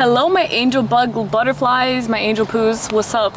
Hello, my angel bug butterflies, my angel poos, what's up?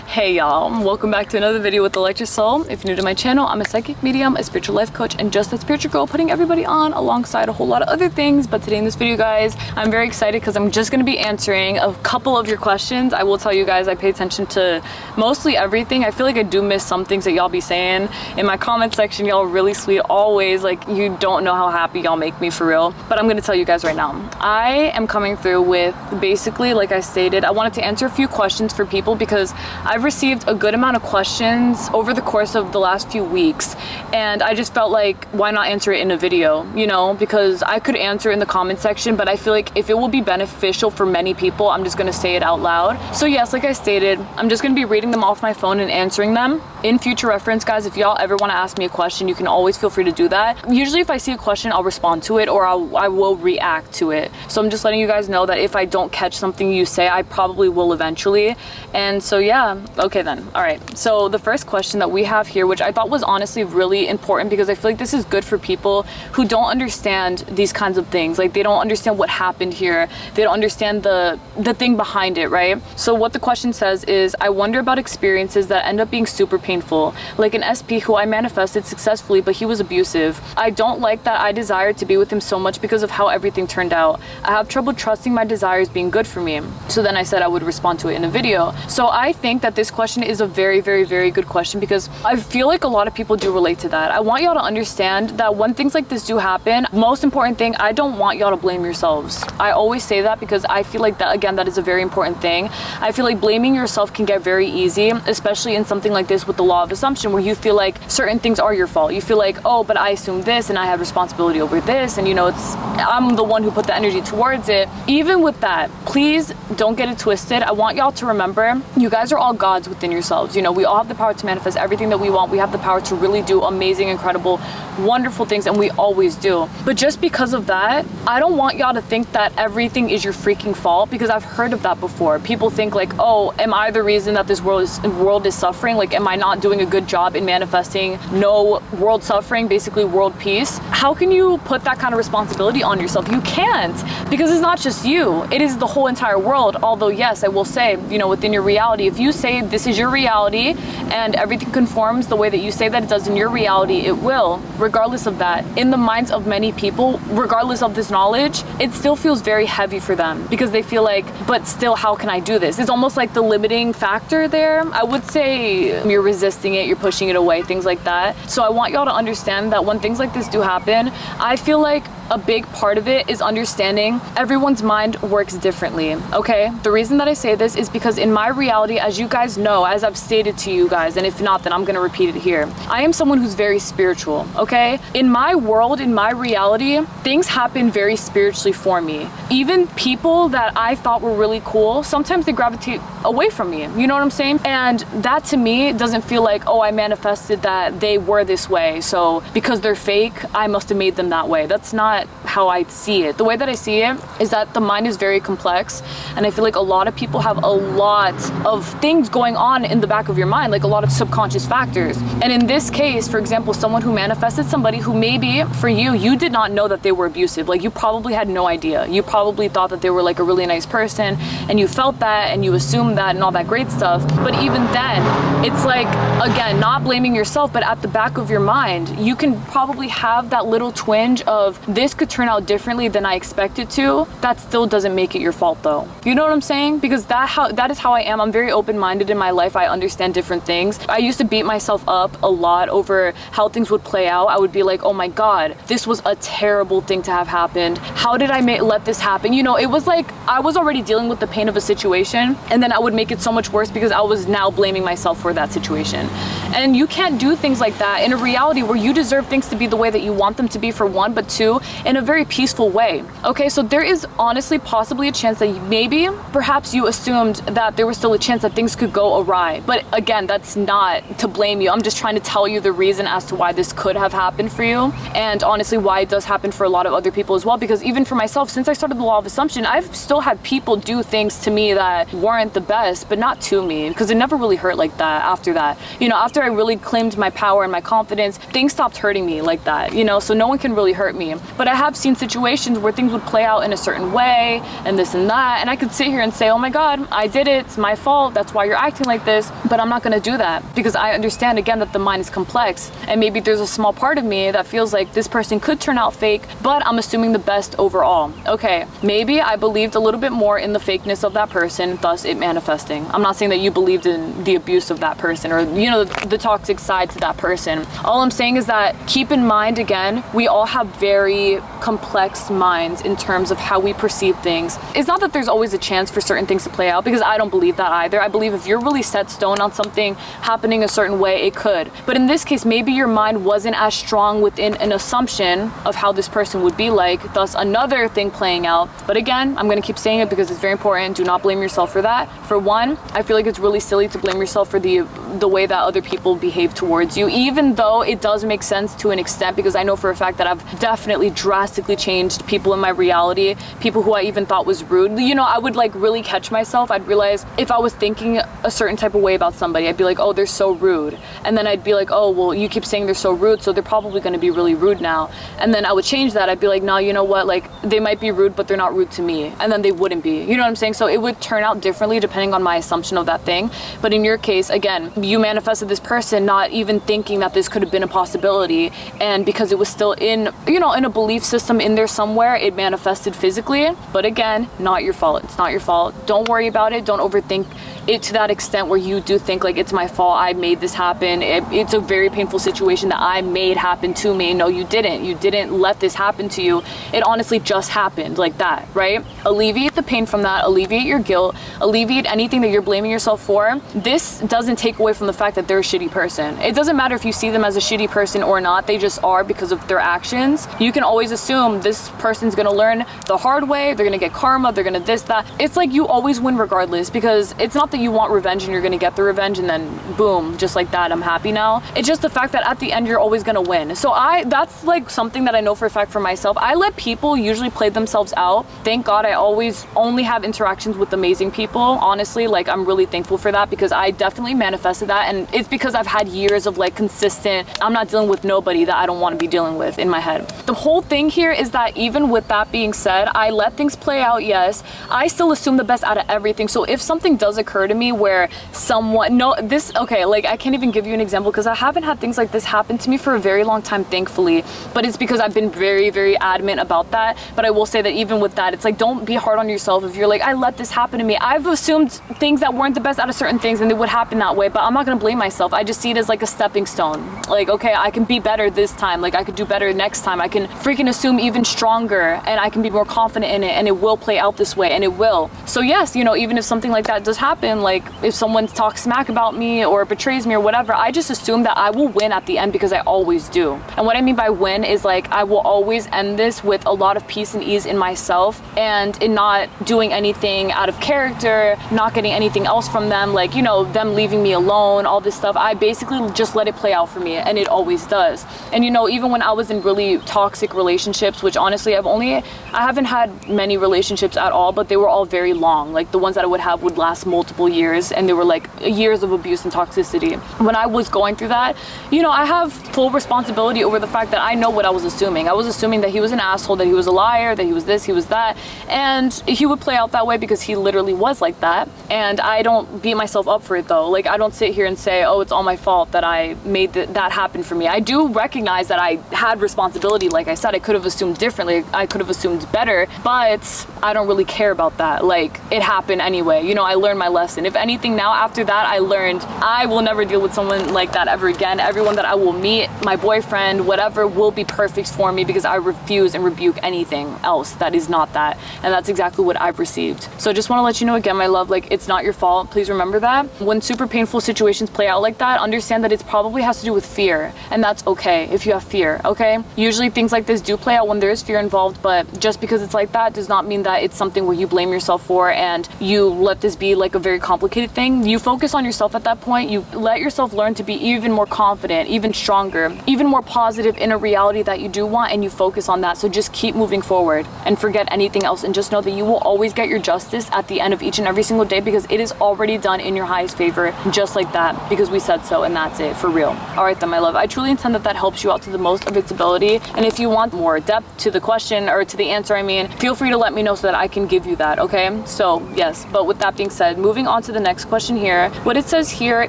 Hey y'all, welcome back to another video with Electric Soul. If you're new to my channel, I'm a psychic medium, a spiritual life coach, and just a spiritual girl, putting everybody on alongside a whole lot of other things. But today in this video, guys, I'm very excited because I'm just going to be answering a couple of your questions. I will tell you guys, I pay attention to mostly everything. I feel like I do miss some things that y'all be saying in my comment section. Y'all are really sweet always. Like, you don't know how happy y'all make me, for real. But I'm going to tell you guys right now, I am coming through with basically, like I stated, I wanted to answer a few questions for people because I've received a good amount of questions over the course of the last few weeks, and I just felt like, why not answer it in a video, you know, because I could answer in the comment section, but I feel like if it will be beneficial for many people, I'm just going to say it out loud. So yes, like I stated, I'm just going to be reading them off my phone and answering them. In future reference, guys, if y'all ever want to ask me a question, you can always feel free to do that. Usually if I see a question, I'll respond to it, or I will react to it. So I'm just letting you guys know that if I don't catch something you say, I probably will eventually. And so yeah, okay then. All right, so the first question that we have here, which I thought was honestly really important, because I feel like this is good for people who don't understand these kinds of things. Like, they don't understand what happened here, they don't understand the thing behind it, right? So what the question says is, I wonder about experiences that end up being super painful, like an SP who I manifested successfully, but he was abusive. I don't like that I desired to be with him so much because of how everything turned out. I have trouble trusting my desires being good for me. So then I said I would respond to it in a video. So I think that this question is a very, very, very good question, because I feel like a lot of people do relate to that. I want y'all to understand that when things like this do happen, most important thing, I don't want y'all to blame yourselves. I always say that because I feel like that, again, that is a very important thing. I feel like blaming yourself can get very easy, especially in something like this with the law of assumption, where you feel like certain things are your fault. You feel like, oh, but I assumed this and I have responsibility over this, and you know, I'm the one who put the energy towards it. Even with that, please don't get it twisted. I want y'all to remember, you guys are all gods within yourselves. You know, we all have the power to manifest everything that we want. We have the power to really do amazing, incredible, wonderful things, and we always do. But just because of that, I don't want y'all to think that everything is your freaking fault, because I've heard of that before. People think like, oh, am I the reason that this world is suffering? Like, am I not doing a good job in manifesting no world suffering, basically world peace? How can you put that kind of responsibility on yourself? You can't, because it's not just you, it is the whole entire world. Although yes, I will say, you know, within your reality, if you say this is your reality and everything conforms the way that you say that it does in your reality, it will. Regardless of that, in the minds of many people, regardless of this knowledge, it still feels very heavy for them, because they feel like, but still, how can I do this? It's almost like the limiting factor there. I would say you're resisting it, you're pushing it away, things like that. So I want y'all to understand that when things like this do happen, I feel like a big part of it is understanding everyone's mind works differently, okay? The reason that I say this is because in my reality, as you guys know, as I've stated to you guys, and if not, then I'm gonna repeat it here, I am someone who's very spiritual, okay? In my world, in my reality, things happen very spiritually for me. Even people that I thought were really cool, sometimes they gravitate away from me, you know what I'm saying? And that to me doesn't feel like, oh, I manifested that they were this way, so because they're fake, I must have made them that way. That's not how I see it. The way that I see it is that the mind is very complex, and I feel like a lot of people have a lot of things going on in the back of your mind, like a lot of subconscious factors. And in this case, for example, someone who manifested somebody who maybe for you did not know that they were abusive. Like, you probably had no idea. You probably thought that they were like a really nice person, and you felt that and you assumed that and all that great stuff. But even then, it's like, again, not blaming yourself, but at the back of your mind, you can probably have that little twinge of, this could turn out differently than I expected to. That still doesn't make it your fault though. You know what I'm saying? Because that is how I am. I'm very open-minded in my life. I understand different things. I used to beat myself up a lot over how things would play out. I would be like, oh my God, this was a terrible thing to have happened. How did I let this happen? You know, it was like I was already dealing with the pain of a situation, and then I would make it so much worse because I was now blaming myself for that situation. And you can't do things like that in a reality where you deserve things to be the way that you want them to be, for one, but two, in a very peaceful way. Okay, so there is honestly possibly a chance that maybe perhaps you assumed that there was still a chance that things could go awry. But again, that's not to blame you. I'm just trying to tell you the reason as to why this could have happened for you, and honestly why it does happen for a lot of other people as well. Because even for myself, since I started the law of assumption, I've still had people do things to me that weren't the best, but not to me, because it never really hurt like that after that. You know, after I really claimed my power and my confidence, things stopped hurting me like that, you know, so no one can really hurt me. But But I have seen situations where things would play out in a certain way and this and that, and I could sit here and say, oh my god, I did it, it's my fault, that's why you're acting like this. But I'm not going to do that, because I understand again that the mind is complex, and maybe there's a small part of me that feels like this person could turn out fake, but I'm assuming the best overall. Okay, maybe I believed a little bit more in the fakeness of that person, thus it manifesting. I'm not saying that you believed in the abuse of that person, or you know, the toxic side to that person. All I'm saying is that keep in mind, again, we all have very complex minds in terms of how we perceive things. It's not that there's always a chance for certain things to play out, because I don't believe that either. I believe if you're really set stone on something happening a certain way, it could. But in this case, maybe your mind wasn't as strong within an assumption of how this person would be like, thus another thing playing out. But again, I'm going to keep saying it because it's very important. Do not blame yourself for that. For one, I feel like it's really silly to blame yourself for the way that other people behave towards you, even though it does make sense to an extent, because I know for a fact that I've definitely drastically changed people in my reality, people who I even thought was rude. You know, I would like really catch myself. I'd realize if I was thinking a certain type of way about somebody, I'd be like, oh, they're so rude. And then I'd be like, oh, well, you keep saying they're so rude, so they're probably going to be really rude now. And then I would change that. I'd be like, no, you know what? Like, they might be rude, but they're not rude to me. And then they wouldn't be. You know what I'm saying? So it would turn out differently depending on my assumption of that thing. But in your case, again, you manifested this person not even thinking that this could have been a possibility. And because it was still in, you know, in a belief system in there somewhere, it manifested physically. But again, not your fault. It's not your fault. Don't worry about it. Don't overthink it to that extent where you do think like it's my fault, I made this happen, it's a very painful situation that I made happen to me. No, you didn't let this happen to you. It honestly just happened like that, right? Alleviate the pain from that, alleviate your guilt, alleviate anything that you're blaming yourself for. This doesn't take away from the fact that they're a shitty person. It doesn't matter if you see them as a shitty person or not, they just are because of their actions. You can always assume this person's gonna learn the hard way, they're gonna get karma, they're gonna this, that. It's like you always win regardless, because it's not that you want revenge and you're gonna get the revenge and then boom, just like that, I'm happy now. It's just the fact that at the end you're always gonna win. So that's like something that I know for a fact for myself. I let people usually play themselves out. Thank God I always only have interactions with amazing people. Honestly, like I'm really thankful for that, because I definitely manifested that, and it's because I've had years of like consistent, I'm not dealing with nobody that I don't want to be dealing with in my head. The whole thing here is that even with that being said, I let things play out, yes. I still assume the best out of everything. So if something does occur to me where someone, okay, like I can't even give you an example because I haven't had things like this happen to me for a very long time, thankfully, but it's because I've been very, very adamant about that. But I will say that even with that, it's like, don't be hard on yourself if you're like, I let this happen to me. I've assumed things that weren't the best out of certain things and they would happen that way, but I'm not gonna blame myself. I just see it as like a stepping stone. Like, okay, I can be better this time, like I could do better next time. I can freaking assume even stronger, and I can be more confident in it, and it will play out this way, and it will. So yes, you know, even if something like that does happen, like if someone talks smack about me or betrays me or whatever, I just assume that I will win at the end, because I always do. And what I mean by win is like I will always end this with a lot of peace and ease in myself, and in not doing anything out of character, not getting anything else from them, like, you know, them leaving me alone, all this stuff. I basically just let it play out for me, and it always does. And you know, even when I was in really toxic relationships, which honestly I haven't had many relationships at all, but they were all very long. Like the ones that I would have would last multiple years, and they were like years of abuse and toxicity. When I was going through that, you know, I have full responsibility over the fact that I know what I was assuming. I was assuming that he was an asshole, that he was a liar, that he was this, he was that, and he would play out that way because he literally was like that. And I don't beat myself up for it though. Like I don't sit here and say, oh, it's all my fault that I made that happen for me. I do recognize that I had responsibility. Like I said, I could have assumed differently, I could have assumed better, but I don't really care about that. Like it happened anyway. You know, I learned my lesson. If anything, now after that, I learned I will never deal with someone like that ever again. Everyone that I will meet, my boyfriend, whatever, will be perfect for me, because I refuse and rebuke anything else that is not that. And that's exactly what I've received. So I just want to let you know again, my love, like it's not your fault. Please remember that. When super painful situations play out like that, understand that it probably has to do with fear, and that's okay if you have fear, okay? Usually things like this do play out when there is fear involved, but just because it's like that does not mean that it's something where you blame yourself for and you let this be like a very complicated thing. You focus on yourself at that point. You let yourself learn to be even more confident, even stronger, even more positive in a reality that you do want, and you focus on that. So just keep moving forward and forget anything else and just just know that you will always get your justice at the end of each and every single day, because it is already done in your highest favor, just like that, because we said so, and that's it, for real. All right then, my love, I truly intend that helps you out to the most of its ability, and if you want more depth to the question, or to the answer, I mean, feel free to let me know so that I can give you that, okay? So yes, but with that being said, moving on to the next question here. What it says here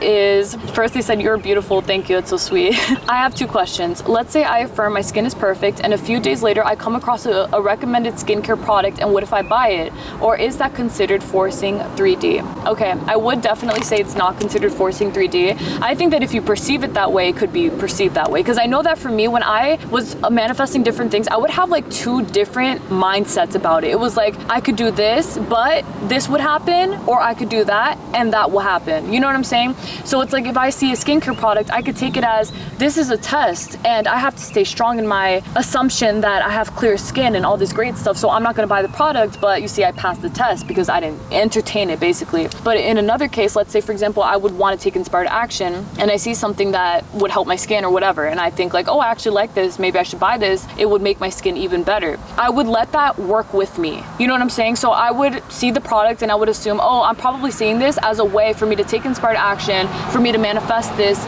is, first they said, you're beautiful, thank you, it's so sweet. I have two questions. Let's say I affirm my skin is perfect, and a few days later I come across a recommended skincare product, and what if I buy it? Or is that considered forcing 3D? Okay, I would definitely say it's not considered forcing 3D. I think that if you perceive it that way, it could be perceived that way, because I know that for me, when I was manifesting different things, I would have like two different mindsets about it. It was like, I could do this, but this would happen, or I could do that and that will happen. You know what I'm saying? So it's like, if I see a skincare product, I could take it as, this is a test and I have to stay strong in my assumption that I have clear skin and all this great stuff, so I'm not going to buy the product, but you see, I passed the test because I didn't entertain it, basically. But in another case, let's say for example, I would want to take inspired action, and I see something that would help my skin or whatever, and I think like, oh, I actually like this, maybe I should buy this, it would make my skin even better. I would let that work with me. You know what I'm saying? So I would see the product and I would assume, oh, I'm probably seeing this as a way for me to take inspired action, for me to manifest this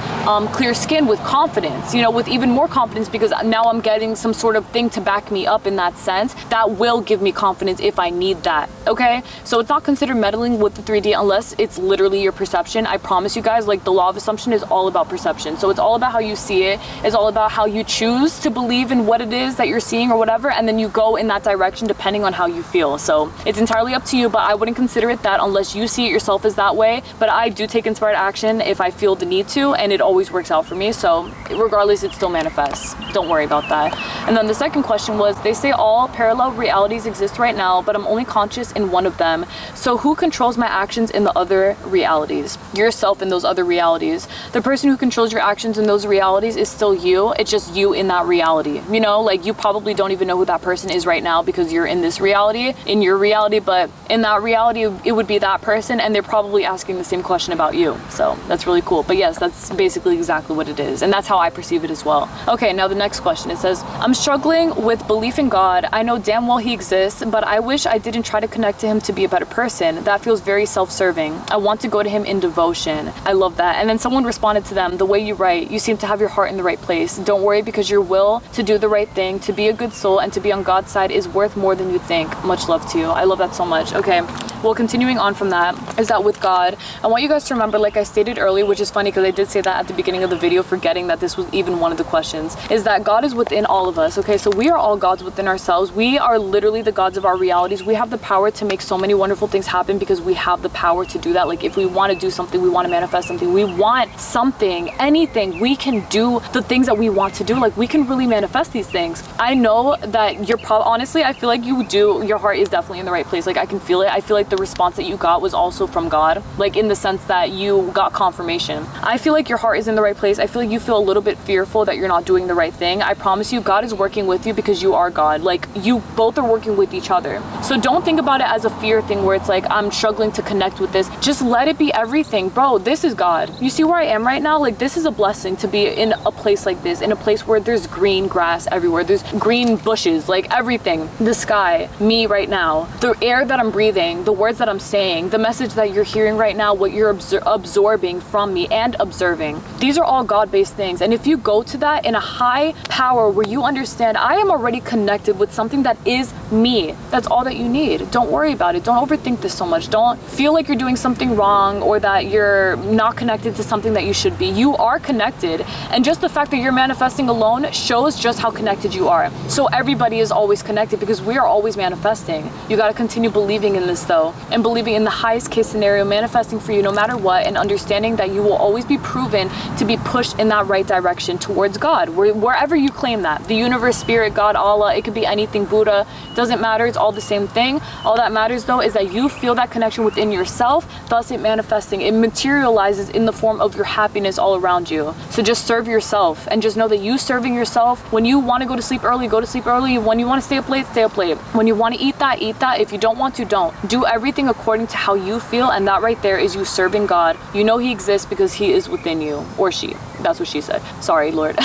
clear skin with confidence, you know, with even more confidence, because now I'm getting some sort of thing to back me up in that sense that will give me confidence if I need that. Okay, so it's not considered meddling with the 3D unless it's literally your perception. I promise you guys, like, the law of assumption is all about perception. So it's all about how you see it. It's all about how you choose to believe in what it is that you're seeing or whatever, and then you go in that direction depending on how you feel. So it's entirely up to you, but I wouldn't consider it that unless you see it yourself as that way. But I do take inspired action if I feel the need to, and it always works out for me. So regardless, it still manifests. Don't worry about that. And then the second question was, they say all parallel realities exist right now, but I'm only conscious in one of them. So who controls my actions in the other realities? Yourself in those other realities. The person who controls your actions in those realities is still you. It's just you in that reality. You know, like, you probably don't even know who that person is right now because you're in this reality, in your reality, but in that reality, it would be that person, and they're probably asking the same question about you. So that's really cool. But yes, that's basically exactly what it is, and that's how I perceive it as well. Okay, now the next question, it says, I'm struggling with belief in God. I know damn well he exists, but I wish I didn't try to connect to him to be a better person. That feels very self-serving. I want to go to him in devotion. I love that. And then someone responded to them, the way you write, you seem to have your heart in the right place. Don't worry, because your will to do the right thing, to be a good soul, and to be on God's side is worth more than you think. Much love to you. I love that so much. Okay, well, continuing on from that, is that with God, I want you guys to remember, like I stated earlier, which is funny because I did say that at the beginning of the video, forgetting that this was even one of the questions, is that God is within all of us. Okay, so we are all gods within ourselves. We are literally the gods of our realities. We have the power to make so many wonderful things happen because we have the power to do that. Like, if we want to do something, we want to manifest something, we want something, anything, we can do the things that we want to do. Like, we can really manifest these things. I know that you're probably, honestly, I feel like you do, your heart is definitely in the right place. Like, I can feel it. I feel like the response that you got was also from God, like, in the sense that you got confirmation. I feel like your heart is in the right place. I feel like you feel a little bit fearful that you're not doing the right thing. I promise you, God is working with you because you are God. Like, you both are working with each other. So don't think about it as a fear thing where it's like, I'm struggling to connect with this. Just let it be everything. Bro, this is God. You see where I am right now? Like, this is a blessing to be in a place like this, in a place where there's green grass everywhere, there's green bushes, like everything, the sky, me right now, the air that I'm breathing, the words that I'm saying, the message that you're hearing right now, what you're absorbing from me and observing. These are all God-based things. And if you go to that in a high power where you understand, I am already connected with something that is me, that's all that you need. Don't worry about it. Don't overthink this so much. Don't feel like you're doing something wrong or that you're not connected to something that you should be. You are connected. And just the fact that you're manifesting alone shows just how connected you are. So everybody is always connected because we are always manifesting. You got to continue believing in this though, and believing in the highest case scenario, manifesting for you no matter what, and understanding that you will always be proven to be pushed in that right direction towards God, wherever you claim that. The universe, spirit, God, Allah, it could be anything, Buddha, doesn't matter. It's all the same thing. All that matters though is that you feel that connection within yourself, thus it manifesting. It materializes in the form of your happiness all around you. So just serve yourself, and just know that you serving yourself, when you want to go to sleep early, go to sleep early. When you want to stay up late, stay up late. When you want to eat that, eat that. If you don't want to, don't. Do everything according to how you feel, and that right there is you serving God. You know he exists because he is within you, or she. That's what she said. Sorry, Lord.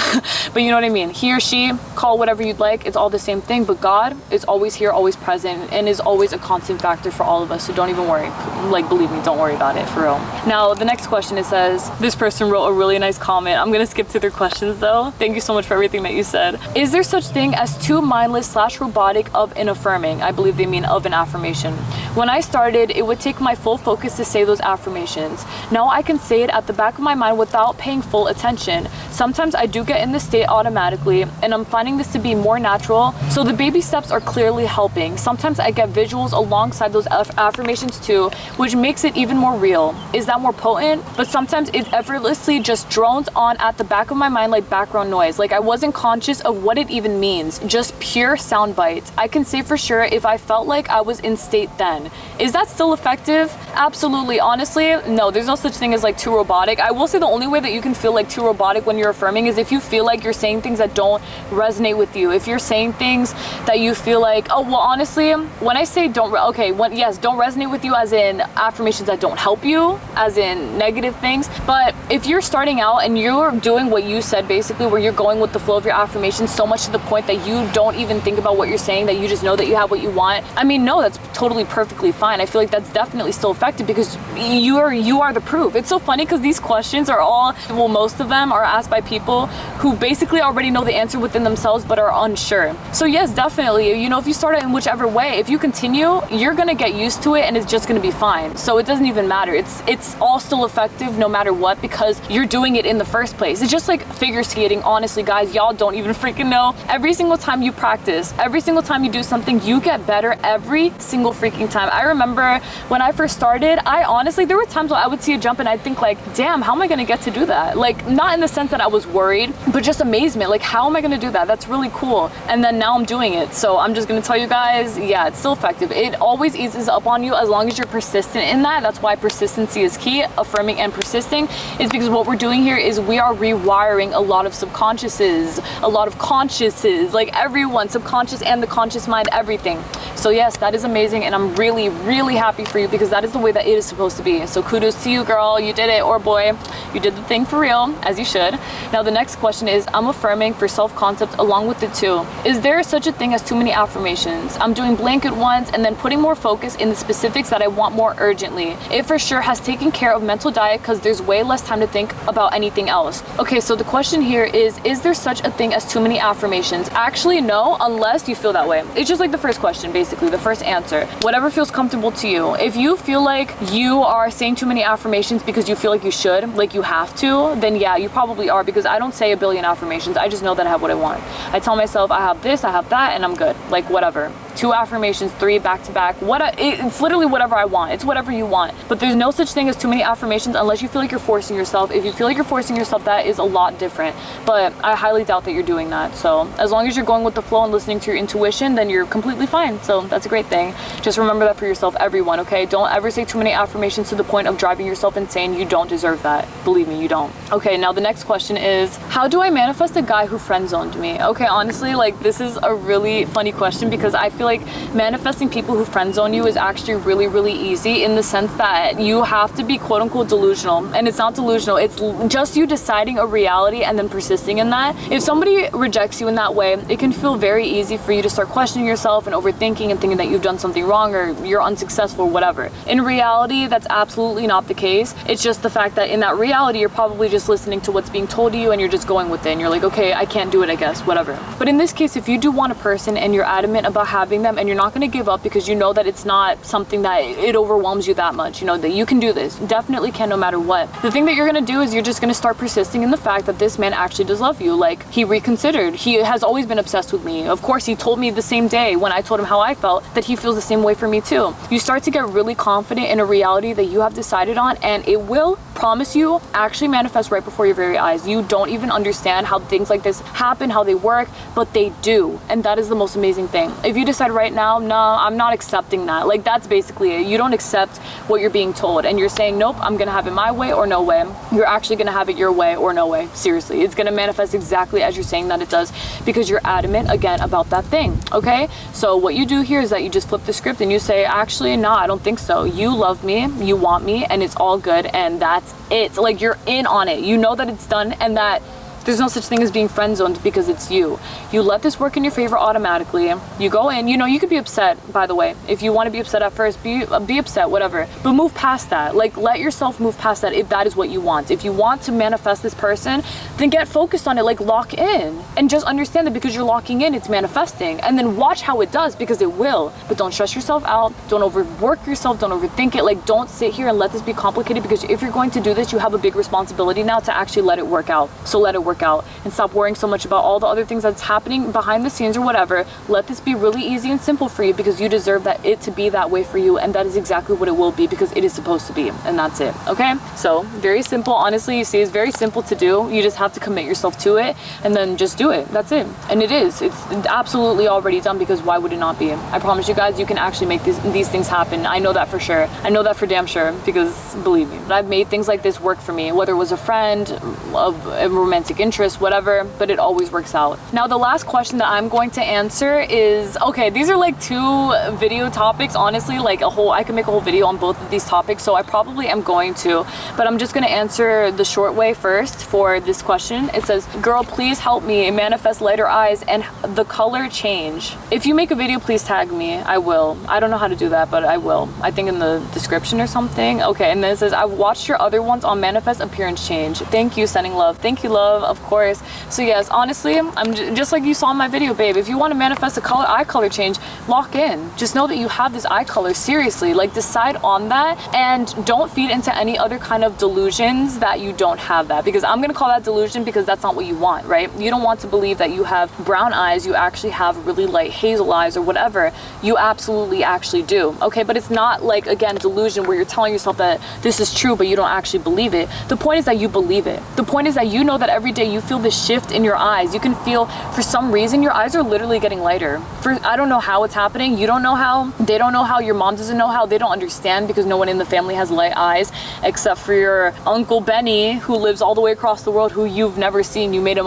But you know what I mean? He or she, call whatever you'd like. It's all the same thing. But God is always here, always present, and is always a constant factor for all of us. So don't even worry. Like, believe me, don't worry about it, for real. Now, the next question, it says, this person wrote a really nice comment. I'm gonna skip to their questions though. Thank you so much for everything that you said. Is there such thing as too mindless / robotic of an affirming? I believe they mean of an affirmation. When I started, it would take my full focus to say those affirmations. Now I can say it at the back of my mind without paying full attention. Sometimes I do get in this state automatically, and I'm finding this to be more natural, so the baby steps are clearly helping. Sometimes I get visuals alongside those affirmations too, which makes it even more real. Is that more potent? But sometimes it effortlessly just drones on at the back of my mind like background noise. Like I wasn't conscious of what it even means. Just pure sound bites. I can say for sure if I felt like I was in state then. Is that still effective? Absolutely. Honestly, no, there's no such thing as like too robotic. I will say the only way that you can feel like too robotic when you're affirming is if you feel like you're saying things that don't resonate with you. If you're saying things that you feel like, oh, well, honestly, when I say don't resonate with you as in affirmations that don't help you, as in negative things. But if you're starting out and you're doing what you said, basically, where you're going with the flow of your affirmations so much to the point that you don't even think about what you're saying, that you just know that you have what you want, I mean, no, that's totally perfectly fine. I feel like that's definitely still effective because you are the proof. It's so funny because these questions are all, well, most of them are asked by people who basically already know the answer within themselves but are unsure. So yes, definitely, you know, if you start it in whichever way, if you continue, you're gonna get used to it and it's just gonna be fine. So it doesn't even matter. It's all still effective no matter what because you're doing it in the first place. It's just like figure skating. Honestly, guys, y'all don't even freaking know. Every single time you practice, every single time you do something, you get better every single freaking time. I remember when I first started, I honestly, there were times when I would see a jump and I'd think like, damn, how am I gonna get to do that? Like, not in the sense that I was worried, but just amazement. Like, how am I gonna do that? That's really cool. And then now I'm doing it. So I'm just gonna tell you guys, yeah, it's still effective. It always eases up on you as long as you're persistent in that. That's why persistency is key. Affirming and persisting is because what we're doing here is we are rewiring a lot of subconsciouses, a lot of consciouses, like everyone, subconscious and the conscious mind, everything. So yes, that is amazing, and I'm really, really happy for you because that is the way that it is supposed to be. So kudos to you, girl. You did it, or boy, you did the thing for real, as you should. Now the next question is, I'm affirming for self-concept along with the two. Is there such a thing as too many affirmations? I'm doing blanket ones and then putting more focus in the specifics that I want more urgently. It for sure has taken care of mental diet because there's way less time to think about anything else. Okay, so the question here is there such a thing as too many affirmations? Actually, no, unless you feel that way. It's just like the first question, basically, the first answer. Whatever feels comfortable to you. If you feel like you are saying too many affirmations because you feel like you should, like you have to, then yeah, you probably are, because I don't say a billion affirmations. I just know that I have what I want. I tell myself I have this, I have that, and I'm good. Like whatever. 2 affirmations, 3 back to back. It's literally whatever I want. It's whatever you want. But there's no such thing as too many affirmations unless you feel like you're forcing yourself. If you feel like you're forcing yourself, that is a lot different. But I highly doubt that you're doing that. So as long as you're going with the flow and listening to your intuition, then you're completely fine. So that's a great thing. Just remember that for yourself, everyone, okay? Don't ever say too many affirmations to the point of driving yourself insane. You don't deserve that. Believe me, you don't. Okay, now the next question is, how do I manifest a guy who friend zoned me? Okay, honestly, like this is a really funny question because I feel like manifesting people who friend zone you is actually really, really easy in the sense that you have to be quote unquote delusional. And it's not delusional. It's just you deciding a reality and then persisting in that. If somebody rejects you in that way, it can feel very easy for you to start questioning yourself and overthinking and thinking that you've done something wrong or you're unsuccessful or whatever. In reality, that's absolutely not the case. It's just the fact that in that reality, you're probably just listening to what's being told to you and you're just going with it and you're like, okay, I can't do it, I guess, whatever. But in this case, if you do want a person and you're adamant about having them and you're not going to give up because you know that it's not something that it overwhelms you that much, you know, that you can do this, definitely can, no matter what. The thing that you're going to do is you're just going to start persisting in the fact that this man actually does love you. Like, he reconsidered. He has always been obsessed with me. Of course, he told me the same day when I told him how I felt that he feels the same way for me too. You start to get really confident in a reality that you have decided on, and it will, promise you, actually manifest right before your very eyes. You don't even understand how things like this happen, how they work, but they do. And that is the most amazing thing. If you decide right now, no, I'm not accepting that. Like, that's basically it. You don't accept what you're being told and you're saying, nope, I'm gonna have it my way or no way. You're actually gonna have it your way or no way. Seriously, it's gonna manifest exactly as you're saying that it does because you're adamant again about that thing, okay? So what you do here is that you just flip the script and you say, actually, no, I don't think so. You love me, you want me, and it's all good, and that's that's it. Like, you're in on it. You know that it's done, and that there's no such thing as being friend zoned because it's you. You let this work in your favor automatically. You go in, you know, you could be upset, by the way. If you want to be upset at first, be upset, whatever. But move past that. Like, let yourself move past that if that is what you want. If you want to manifest this person, then get focused on it, like lock in. And just understand that because you're locking in, it's manifesting. And then watch how it does, because it will. But don't stress yourself out. Don't overwork yourself. Don't overthink it. Like, don't sit here and let this be complicated, because if you're going to do this, you have a big responsibility now to actually let it work out. So let it work out and stop worrying so much about all the other things that's happening behind the scenes or whatever. Let this be really easy and simple for you, because you deserve it to be that way for you, and that is exactly what it will be, because it is supposed to be, and that's it. Okay, so very simple. Honestly, you see, it's very simple to do. You just have to commit yourself to it and then just do it. That's it. And it's absolutely already done, because why would it not be? I promise you guys, you can actually make these things happen. I know that for sure. I know that for damn sure, because believe me, I've made things like this work for me, whether it was a friend, of a romantic interest, whatever, but it always works out. Now, the last question that I'm going to answer is, okay, these are like 2 video topics, honestly, like I can make a whole video on both of these topics, so I probably am going to, but I'm just going to answer the short way first for this question. It says, girl, please help me manifest lighter eyes and the color change. If you make a video, please tag me. I will. I don't know how to do that, but I will. I think in the description or something. Okay, and then it says, I've watched your other ones on manifest appearance change. Thank you, sending love. Thank you, love, of course. So yes, honestly, I'm just like you saw in my video, babe. If you want to manifest a eye color change, lock in. Just know that you have this eye color. Seriously, like, decide on that, and don't feed into any other kind of delusions that you don't have that, because I'm gonna call that delusion, because that's not what you want, right? You don't want to believe that you have brown eyes. You actually have really light hazel eyes or whatever. You absolutely actually do. Okay, but it's not like, again, delusion where you're telling yourself that this is true, but you don't actually believe it. The point is that you believe it. The point is that you know that every day you feel this shift in your eyes. You can feel, for some reason, your eyes are literally getting lighter. I don't know how it's happening. You don't know how. They don't know how. Your mom doesn't know how. They don't understand, because no one in the family has light eyes except for your Uncle Benny, who lives all the way across the world, who you've never seen. You made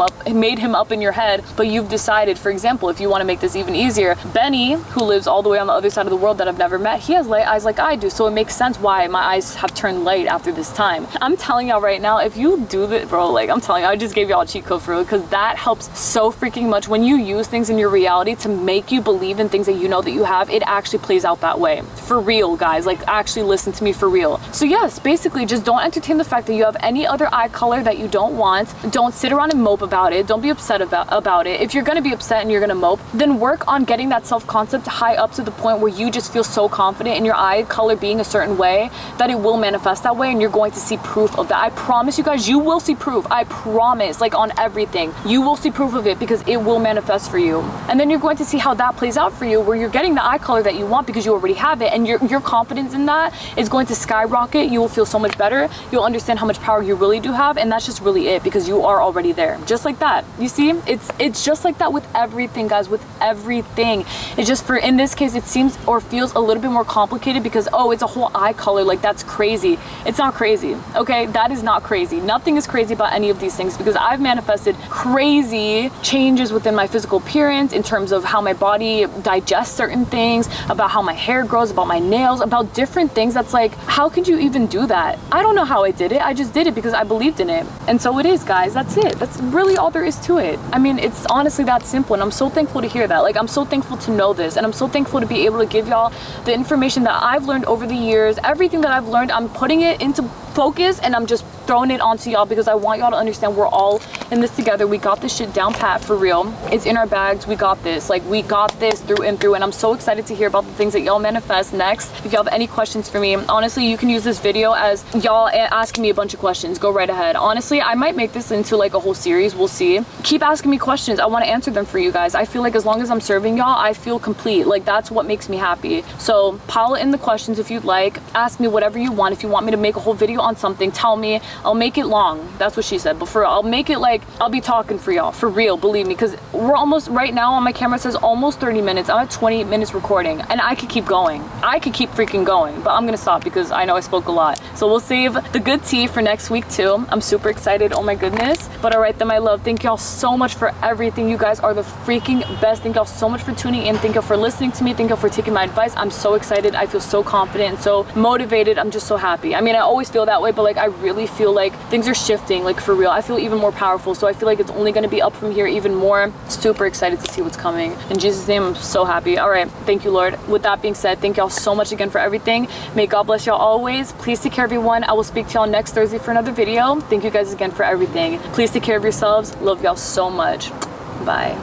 him up in your head, but you've decided, for example, if you want to make this even easier, Benny, who lives all the way on the other side of the world that I've never met, he has light eyes like I do. So it makes sense why my eyes have turned light after this time. I'm telling y'all right now, if you do that, bro, like, I'm telling you, I just gave y'all a cheat code for real, because that helps so freaking much. When you use things in your reality to make you believe in things that you know that you have, it actually plays out that way. For real, guys. Like, actually listen to me, for real. So yes, basically, just don't entertain the fact that you have any other eye color that you don't want. Don't sit around and mope about it. Don't be upset about it. If you're gonna be upset and you're gonna mope, then work on getting that self-concept high up to the point where you just feel so confident in your eye color being a certain way that it will manifest that way, and you're going to see proof of that. I promise you guys, you will see proof. I promise, like, on everything. You will see proof of it, because it will manifest for you. And then you're going to see how that plays out for you, where you're getting the eye color that you want because you already have it, and your confidence in that is going to skyrocket. You will feel so much better. You'll understand how much power you really do have, and that's just really it, because you are already there. Just like that. You see? It's just like that with everything, guys, with everything. It's just, in this case, it seems or feels a little bit more complicated because, oh, it's a whole eye color, like, that's crazy. It's not crazy, okay? That is not crazy. Nothing is crazy about any of these things, because I've manifested crazy changes within my physical appearance, in terms of how my body digests certain things, about how my hair grows, about my nails, about different things. That's like, how could you even do that? I don't know how I did it. I just did it because I believed in it. And so it is, guys. That's it. That's really all there is to it. I mean, it's honestly that simple, and I'm so thankful to hear that. Like, I'm so thankful to know this, and I'm so thankful to be able to give y'all the information that I've learned over the years. Everything that I've learned, I'm putting it into focus, and I'm just throwing it onto y'all, because I want y'all to understand we're all in this together. We got this shit down pat, for real. It's in our bags. We got this. Like, we got this through and through, and I'm so excited to hear about the things that y'all manifest next. If y'all have any questions for me, honestly, you can use this video as y'all asking me a bunch of questions. Go right ahead. Honestly, I might make this into like a whole series. We'll see. Keep asking me questions. I want to answer them for you guys. I feel like as long as I'm serving y'all, I feel complete. Like, that's what makes me happy. So pile in the questions if you'd like. Ask me whatever you want. If you want me to make a whole video on something, tell me. I'll make it long. That's what she said. But I'll make it like, I'll be talking for y'all, for real, believe me, because we're almost, right now on my camera it says almost 30 minutes. I'm at 20 minutes recording, and I could keep going. I could keep freaking going, but I'm gonna stop because I know I spoke a lot. So we'll save the good tea for next week too. I'm super excited, oh my goodness. But all right then, my love, thank y'all so much for everything. You guys are the freaking best. Thank y'all so much for tuning in. Thank y'all for listening to me. Thank y'all for taking my advice. I'm so excited. I feel so confident and so motivated. I'm just so happy. I mean, I always feel that way, but like I really feel like things are shifting, like for real. I feel even more powerful, so I feel like it's only going to be up from here even more. Super excited to see what's coming. In Jesus' name, I'm so happy. All right, thank you, Lord. With that being said, thank y'all so much again for everything. May God bless y'all always. Please take care, everyone. I will speak to y'all next Thursday for another video. Thank you guys again for everything. Please take care of yourselves. Love y'all so much. Bye.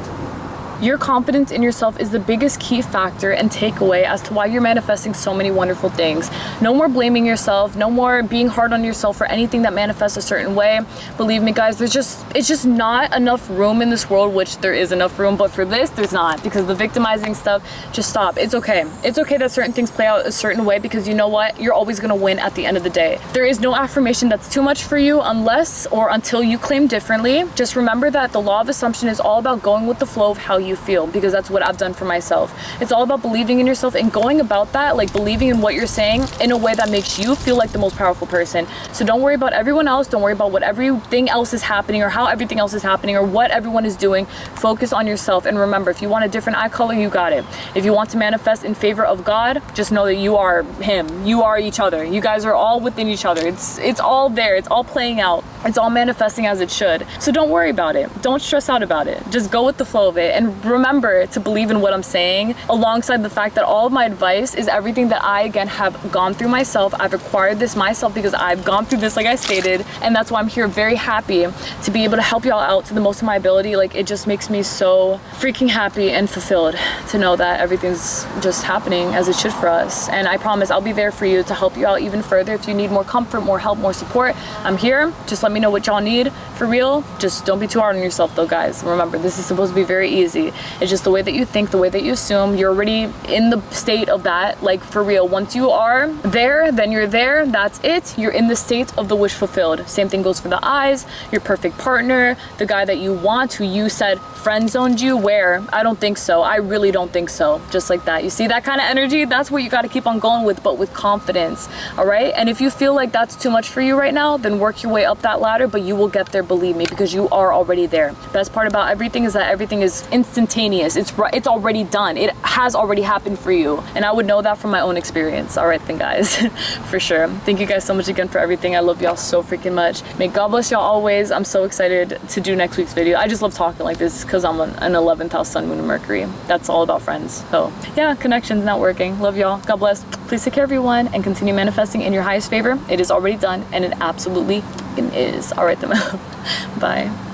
Your confidence in yourself is the biggest key factor and takeaway as to why you're manifesting so many wonderful things. No more blaming yourself, no more being hard on yourself for anything that manifests a certain way. Believe me, guys, it's just not enough room in this world, which there is enough room, but for this, there's not, because the victimizing stuff, just stop. It's okay. It's okay that certain things play out a certain way, because you know what? You're always gonna win at the end of the day. There is no affirmation that's too much for you unless or until you claim differently. Just remember that the law of assumption is all about going with the flow of how you feel, because that's what I've done for myself. It's all about believing in yourself and going about that, like believing in what you're saying in a way that makes you feel like the most powerful person. So don't worry about everyone else. Don't worry about what everything else is happening or how everything else is happening or what everyone is doing. Focus on yourself, and remember, if you want a different eye color, you got it. If you want to manifest in favor of God, just know that you are Him. You are each other. You guys are all within each other. It's all there. It's all playing out. It's all manifesting as it should. So don't worry about it. Don't stress out about it. Just go with the flow of it, and remember to believe in what I'm saying, alongside the fact that all of my advice is everything that I, again, have gone through myself. I've acquired this myself because I've gone through this, like I stated, and that's why I'm here very happy to be able to help y'all out to the most of my ability. Like, it just makes me so freaking happy and fulfilled to know that everything's just happening as it should for us. And I promise I'll be there for you to help you out even further. If you need more comfort, more help, more support, I'm here. Just let me know what y'all need, for real. Just don't be too hard on yourself though, guys. Remember, this is supposed to be very easy. It's just the way that you think, the way that you assume. You're already in the state of that, like for real. Once you are there, then you're there. That's it. You're in the state of the wish fulfilled. Same thing goes for the eyes, your perfect partner, the guy that you want, who you said friend zoned you. Where? I don't think so. I really don't think so. Just like that. You see that kind of energy? That's what you got to keep on going with, but with confidence. All right. And if you feel like that's too much for you right now, then work your way up that ladder, but you will get there, believe me, because you are already there. Best part about everything is that everything is instantaneous. It's already done. It has already happened for you, and I would know that from my own experience. All right then, guys. For sure. Thank you guys so much again for everything. I love y'all so freaking much. May God bless y'all always. I'm so excited to do next week's video. I just love talking like this because I'm an 11th house sun, moon, and Mercury. That's all about friends. So yeah, connections, networking. Love y'all. God bless. Please take care, everyone, and continue manifesting in your highest favor. It is already done, and it absolutely is. All right then. Bye.